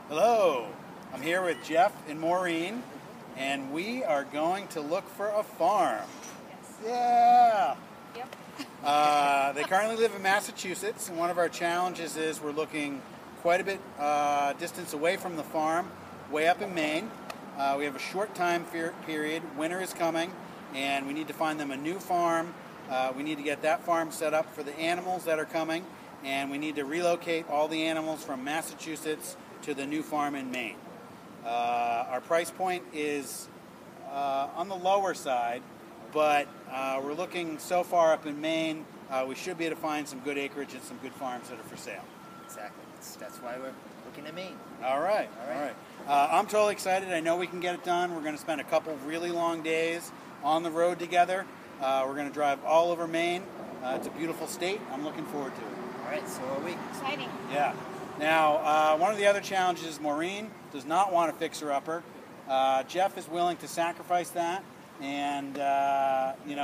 Hello, I'm here with Jeff and Maureen, and we are going to look for a farm. Yes. Yeah! Yep. They currently live in Massachusetts, and one of our challenges is we're looking quite a bit distance away from the farm, way up in Maine. We have a short time period, winter is coming, and we need to find them a new farm. We need to get that farm set up for the animals that are coming, and we need to relocate all the animals from Massachusetts to the new farm in Maine. Our price point is on the lower side, but we're looking so far up in Maine, we should be able to find some good acreage and some good farms that are for sale. Exactly. That's why we're looking at Maine. All right. I'm totally excited. I know we can get it done. We're going to spend a couple really long days on the road together. We're going to drive all over Maine. It's a beautiful state. I'm looking forward to it. All right, so are we. Exciting. Yeah. Now, one of the other challenges is Maureen does not want a fixer-upper. Jeff is willing to sacrifice that, and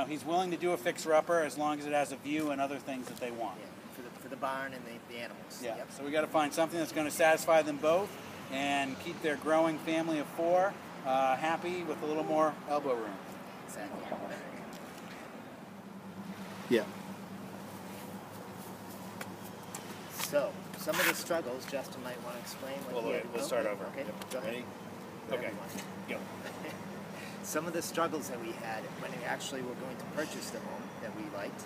he's willing to do a fixer-upper as long as it has a view and other things that they want. Yeah, for the barn and the animals. Yeah. Yep. So we got to find something that's going to satisfy them both and keep their growing family of 4 happy with a little more elbow room. Exactly. Yeah. So, some of the struggles, Justin might want to explain. We'll start over. Okay, Yep. go ahead. Ready? Whatever Okay. you want. Go. Some of the struggles that we had when we actually were going to purchase the home that we liked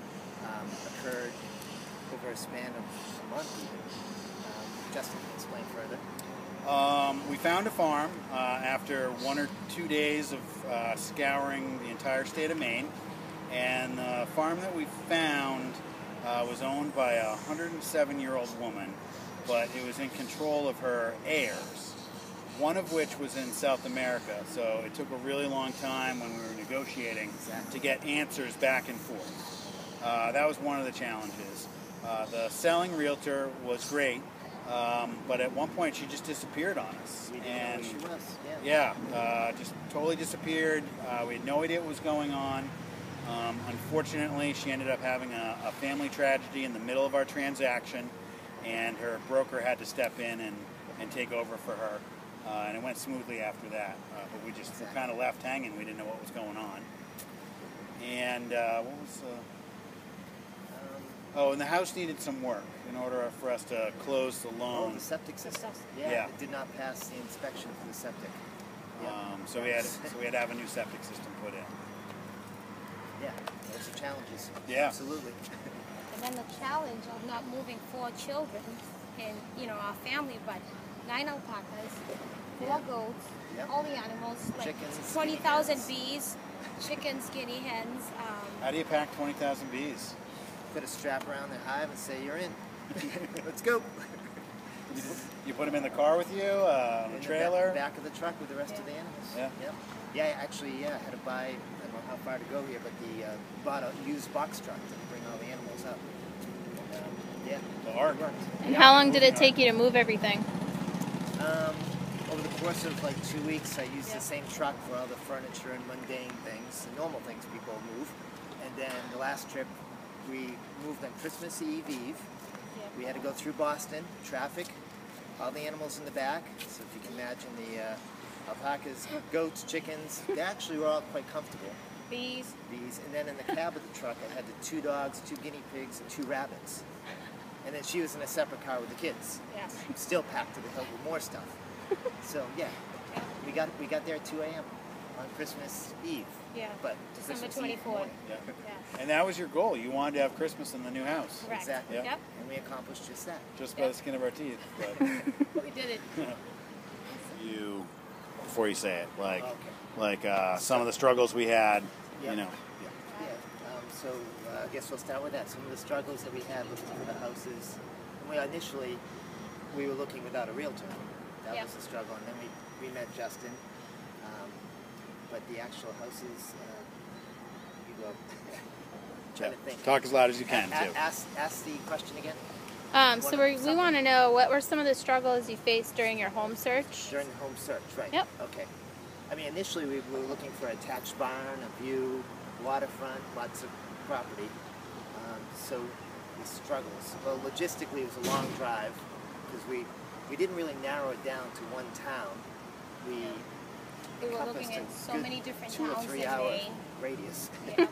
occurred over a span of a month even. Justin can explain further. We found a farm after 1 or 2 days of scouring the entire state of Maine, and the farm that we found was owned by a 107-year-old woman, but it was in control of her heirs, one of which was in South America, so it took a really long time when we were negotiating to get answers back and forth. That was one of the challenges. The selling realtor was great, but at one point she just disappeared on us. We didn't know who she was. Yeah, just totally disappeared. We had no idea what was going on. Unfortunately, she ended up having a family tragedy in the middle of our transaction, and her broker had to step in and take over for her. And it went smoothly after that, but we just were kind of left hanging. We didn't know what was going on. And what was... and the house needed some work in order for us to close the loan. Oh, the septic system. Yeah. It did not pass the inspection for the septic. Yep. So we had to have a new septic system put in. Yeah, those are challenges. Yeah. Absolutely. And then the challenge of not moving 4 children and, our family, but 9 alpacas, 4 goats, Yep. all the animals, like Chickens, 20,000 guinea bees, chickens, guinea hens. How do you pack 20,000 bees? Put a strap around their hive and say, "You're in. Let's go." You put them in the car with you, on In a the trailer? back of the truck with the rest of the animals. Yeah. Yep. Yeah, actually, I had to buy, I don't know how far to go here, but bought a used box truck to bring all the animals up. And, The ark. it worked. And how long did it take you to move everything? Over the course of like 2 weeks, I used the same truck for all the furniture and mundane things, the normal things people move. And then the last trip, we moved on Christmas Eve. We had to go through Boston, traffic, all the animals in the back. So if you can imagine the alpacas, goats, chickens, they actually were all quite comfortable. Bees. And then in the cab of the truck, I had the 2 dogs, 2 guinea pigs, and 2 rabbits. And then she was in a separate car with the kids. Yes. Still packed to the hilt with more stuff. So we got there at 2 a.m. on Christmas Eve. Yeah. But December Christmas Eve 24th. morning. Yeah. Yes. And that was your goal. You wanted to have Christmas in the new house. Correct. Exactly. Yep. Yep. And we accomplished just that. Just by the skin of our teeth. But We did it. before you say it, Okay. some of the struggles we had, Yeah. So I guess we'll start with that. Some of the struggles that we had looking for the houses. Initially, we were looking without a realtor. That was the struggle. And then we met Justin. But the actual houses, you go. Trying to think. Talk as loud as you can, too. Ask the question again. So we want to know, what were some of the struggles you faced during your home search? During the home search, right. Yep. Okay. I mean, initially we were looking for a attached barn, a view, waterfront, lots of property. So the struggles. Well, logistically it was a long drive because we we didn't really narrow it down to one town. We We were encompassed looking a at so good many different 2 or towns 3 in hour Maine. radius. Yeah.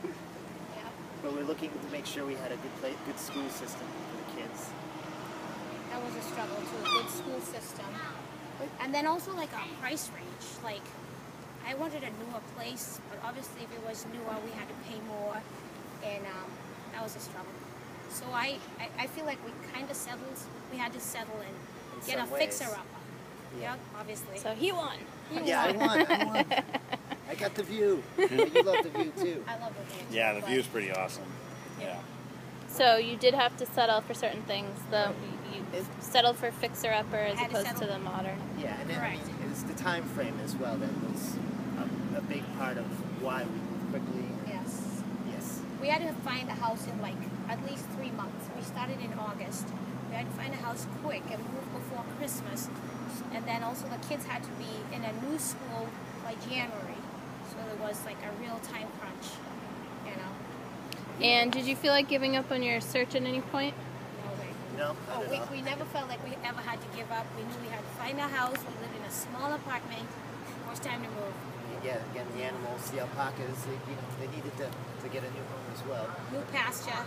But we're looking to make sure we had a good school system for the kids. That was a struggle too. A good school system. And then also like our price range. Like I wanted a newer place, but obviously if it was newer, we had to pay more, and that was a struggle. So I feel like we kind of settled. We had to settle and In get a some ways. fixer-upper. Yeah. Yeah, obviously. So he won. Yeah, I won. I got the view. You love the view too. I love the view. Yeah, the but view's pretty awesome. Yeah. So you did have to settle for certain things, though. You It- settled for fixer-upper as Had to opposed to settle. the modern. Yeah, and then, I mean, Correct. it was the time frame as well that was a big part of why we moved quickly. Yes. Yes. We had to find a house in like at least 3 months. We started in August. We had to find a house quick and move before Christmas. And then also the kids had to be in a new school by January. So it was like a real time crunch, you know. And did you feel like giving up on your search at any point? No way. No, Oh, not at all. we never felt like we ever had to give up. We knew we had to find a house. We lived in a small apartment. It was time to move. Yeah, again, the animals, the alpacas, they needed to get a new home as well. New pasture.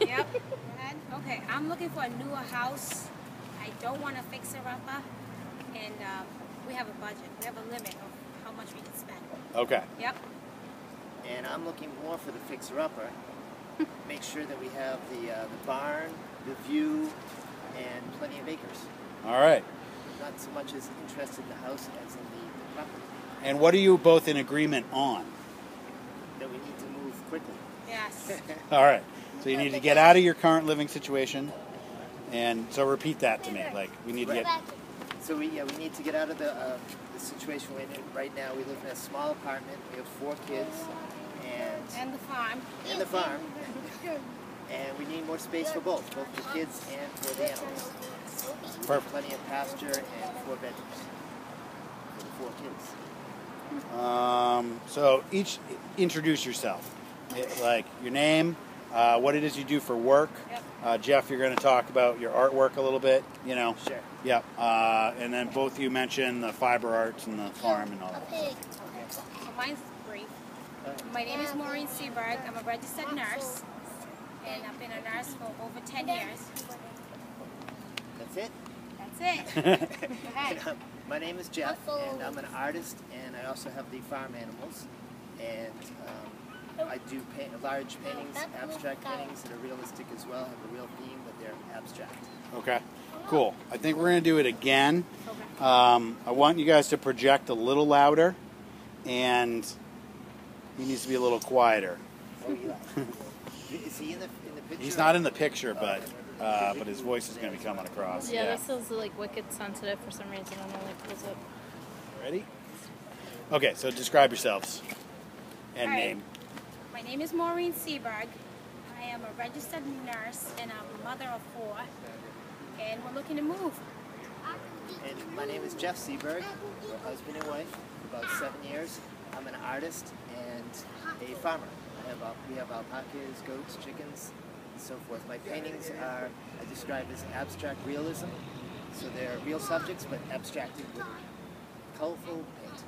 Yep. Okay, I'm looking for a newer house. I don't want to fix it upper. And we have a budget. We have a limit of how much we can spend. Okay. Yep. And I'm looking more for the fixer-upper. Make sure that we have the barn, the view, and plenty of acres. All right. Not so much as interested in the house as in the property. And what are you both in agreement on? That we need to move quickly. Yes. All right. So you need to get out of your current living situation, and so repeat that to me. Like we need to get. So we need to get out of the situation we're in right now. We live in a small apartment. We have 4 kids, And the farm. and the farm, and we need more space for both the kids and for the animals. Perfect. Plenty of pasture and 4 bedrooms for the 4 kids. So each introduce yourself, like your name, what it is you do for work. Yep. Jeff, you're going to talk about your artwork a little bit. You know. Sure. Yep. And then both of you mention the fiber arts and the farm and all that. So mine's brief. My name is Maureen Seaberg. I'm a registered nurse. And I've been a nurse for over 10 years. That's it. That's it. Go ahead. My name is Jeff, and I'm an artist, and I also have the farm animals. And I do large paintings, abstract paintings that are realistic as well, have a real theme, but they're abstract. Okay. Cool. I think we're going to do it again. Okay. I want you guys to project a little louder, and he needs to be a little quieter. Oh, yeah. Is he in the picture? He's not in the picture, but his voice is going to be coming across. Yeah, this is like wicked sensitive for some reason. I don't know, like, pulls up. Ready? Okay, so describe yourselves and All right. name. My name is Maureen Seaberg. I am a registered nurse and I'm a mother of 4. And we're looking to move. And my name is Jeff Seaberg. We're husband and wife for about 7 years. I'm an artist and a farmer. We have alpacas, goats, chickens, and so forth. My paintings are I describe as abstract realism. So they're real subjects, but abstracted with colorful paint.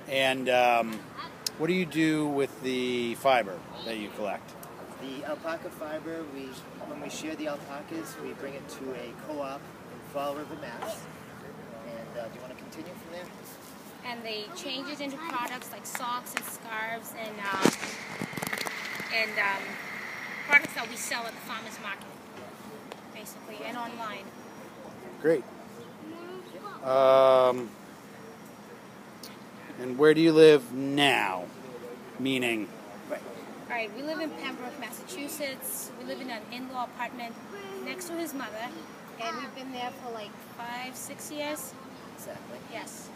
And what do you do with the fiber that you collect? The alpaca fiber, when we shear the alpacas, we bring it to a co-op in Fall River, Mass. And do you want to continue from there? And they change it into products like socks and scarves and products that we sell at the farmers market, basically, and online. Great. And where do you live now? Meaning, Right. All right, we live in Pembroke, Massachusetts. We live in an in-law apartment next to his mother, and we've been there for like 5-6 years. Exactly. Yes.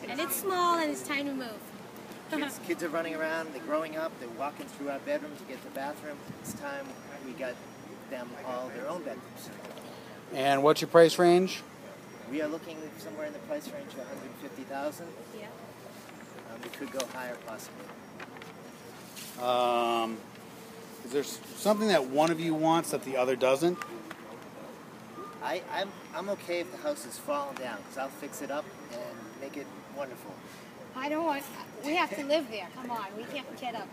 And it's small, and it's time to move. Kids are running around, they're growing up, they're walking through our bedroom to get to the bathroom. It's time we got them all their own bedrooms. and what's your price range? We are looking somewhere in the price range of $150,000. Yeah. We could go higher possibly. Is there something that one of you wants that the other doesn't? I'm okay if the house is falling down because I'll fix it up and make it wonderful. I don't want. We have to live there. Come on, we can't get up.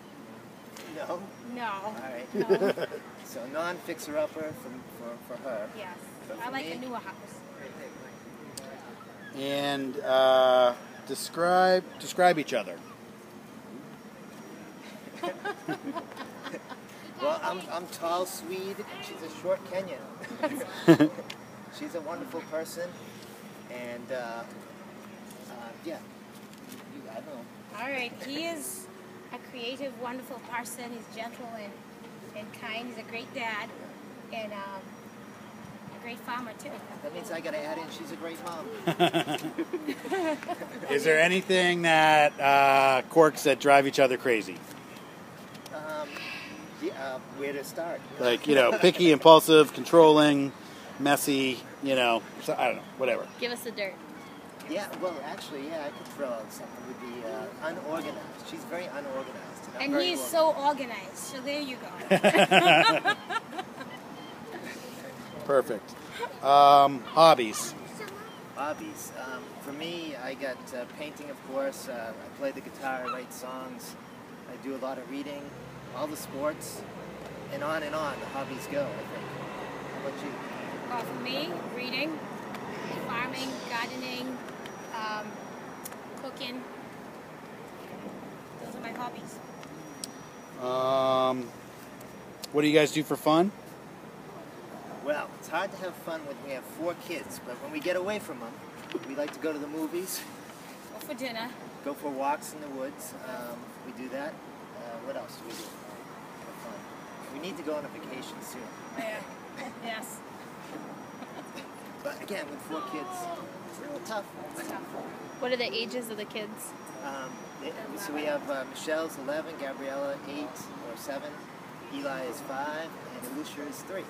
No? No. All right. No. So non-fixer-upper for her. Yes. But I for like me- a newer house. And describe each other. Well, I'm tall Swede, and she's a short Kenyan. She's a wonderful person, and yeah, I don't know. All right. He is a creative, wonderful person. He's gentle and kind. He's a great dad and a great farmer too. That means I got to add in. She's a great mom. Is there anything that quirks that drive each other crazy? Where to start? Like, picky, impulsive, controlling, messy, so, I don't know, whatever. Give us the dirt. Yeah, well, actually, I could throw out something with the unorganized. She's very unorganized. I'm And very he's organized. so organized. So there you go. Perfect. Hobbies. Hobbies. For me, I got painting, of course. I play the guitar, I write songs. I do a lot of reading, all the sports, and on the hobbies go, I think. How about you? Well, for me, reading, farming, gardening, cooking. Those are my hobbies. What do you guys do for fun? Well, it's hard to have fun when we have 4 kids, but when we get away from them, we like to go to the movies, Go for dinner. go for walks in the woods. We do that. What else do we do for fun? We need to go on a vacation soon. Yeah. Yes. But again, with 4 kids, it's a little tough. It's tough. What are the ages of the kids? So we have Michelle's 11, Gabriella 8 or 7, Eli is 5, and Alicia is 3.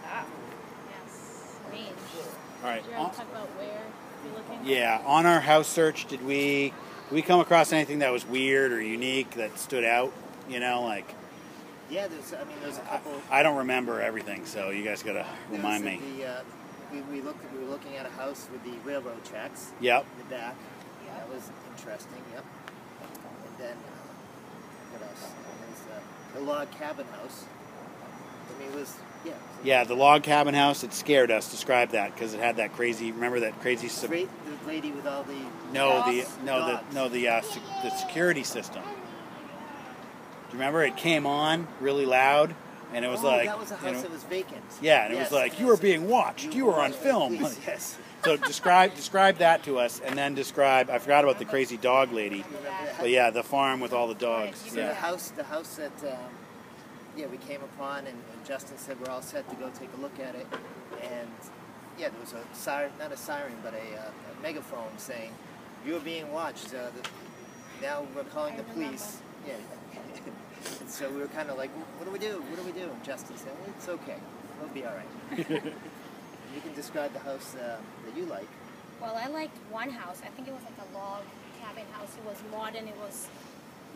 Ah. Yes. Range. All right. Do you want to talk about where you're looking? Yeah, on our house search, did we come across anything that was weird or unique that stood out? Like, Yeah, there's a couple. I don't remember everything, so you guys gotta remind me. We were looking at a house with the railroad tracks Yep. in the back. That was interesting. Yep. And then what else? There's the log cabin house. I mean, it was Yeah, the log cabin house. It scared us. Describe that because it had that crazy. Remember that crazy? Great, the lady with all the The security system. Do you remember it came on really loud, and it was like that was a house that was vacant. Yeah, and it Yes, was like you yes. were being watched. You were on film. Please, yes. So describe that to us, and then describe. I forgot about the crazy dog lady, but yeah, the farm with all the dogs. So Yeah. the house that we came upon, and Justin said we're all set to go take a look at it, and yeah, there was a siren, not a siren, but a megaphone saying you're being watched. Now we're calling the police. Yeah. And so we were kind of like, what do we do? What do we do? And Justin said, well, it's okay. We'll be all right. You can describe the house that you like. Well, I liked one house. I think it was like a log cabin house. It was modern. It was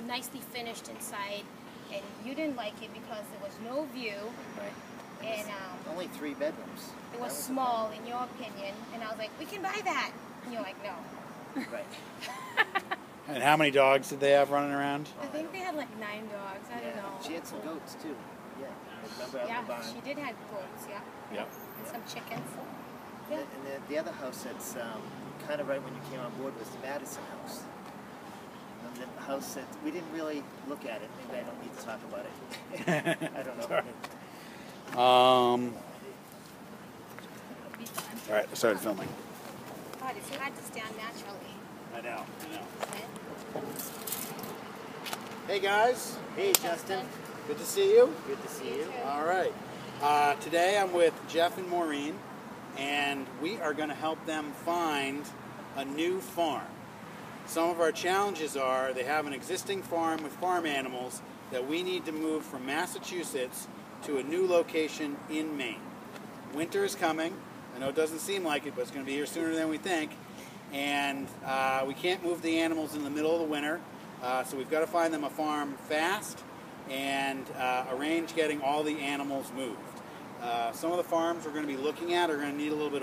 nicely finished inside. And you didn't like it because there was no view. Right. And Only 3 bedrooms. it was small, in your opinion. And I was like, we can buy that. And you're like, no. Right. And how many dogs did they have running around? I think they had like 9 dogs. I don't know. She had some goats too. Yeah. Remember out in Yeah, the barn. she did have goats, yeah. Yep. And some chickens. And the other house that's kind of right when you came on board was the Madison house. And the house that we didn't really look at it. Maybe I don't need to talk about it. I don't know. All It'll be fun. right, I started filming. God, it's hard to stand naturally. I know. Isn't it? Hey guys, Hey, Justin. good to see you. Good to see you. All right. Today I'm with Jeff and Maureen, and we are going to help them find a new farm. Some of our challenges are they have an existing farm with farm animals that we need to move from Massachusetts to a new location in Maine. Winter is coming. I know it doesn't seem like it, but it's going to be here sooner than we think. And we can't move the animals in the middle of the winter, so we've got to find them a farm fast and arrange getting all the animals moved. Some of the farms we're going to be looking at are going to need a little bit